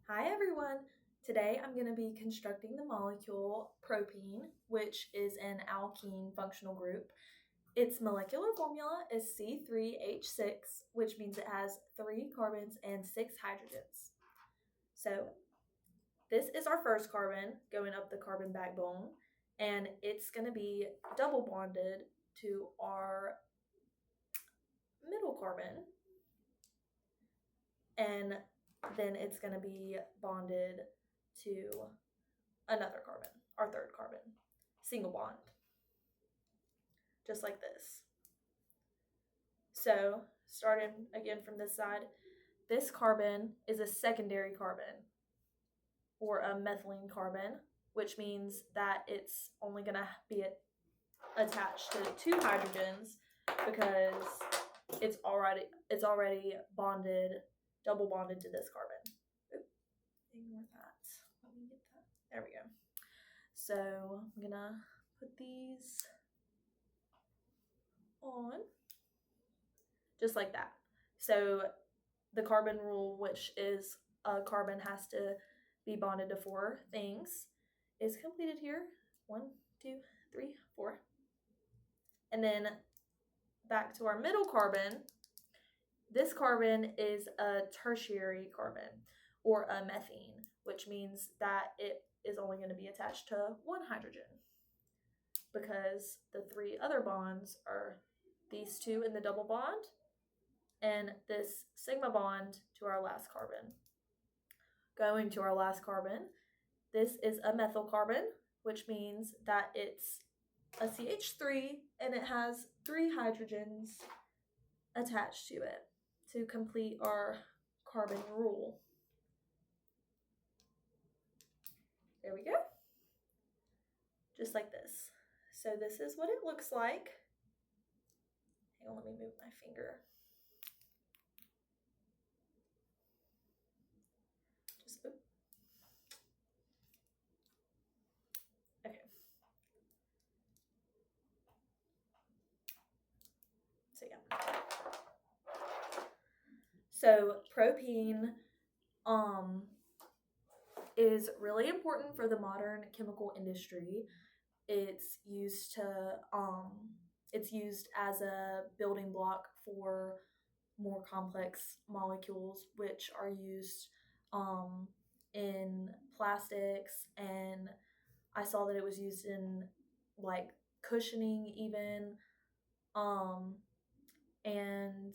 Hi everyone! Today I'm going to be constructing the molecule propene, which is an alkene functional group. Its molecular formula is C3H6, which means it has 3 carbons and 6 hydrogens. So this is our first carbon going up the carbon backbone, and it's going to be double bonded to our middle carbon, and then it's going to be bonded to another carbon, our third carbon, single bond, just like this. So starting again from this side, this carbon is a secondary carbon or a methylene carbon, which means that it's only going to be attached to 2 hydrogens because it's already bonded, double bonded to this carbon. Ignore that. Let me get that. There we go. So I'm gonna put these on just like that. So the carbon rule, which is a carbon has to be bonded to 4 things, is completed here. 1, 2, 3, 4. And then back to our middle carbon. This carbon is a tertiary carbon or a methane, which means that it is only going to be attached to 1 hydrogen because the 3 other bonds are these 2 in the double bond and this sigma bond to our last carbon. Going to our last carbon, this is a methyl carbon, which means that it's a CH3 and it has 3 hydrogens attached to it to complete our carbon rule. There we go. Just like this. So this is what it looks like. Hang on, let me move my finger. Okay. So yeah. So propene is really important for the modern chemical industry. It's used as a building block for more complex molecules, which are used in plastics, and I saw that it was used in like cushioning even, and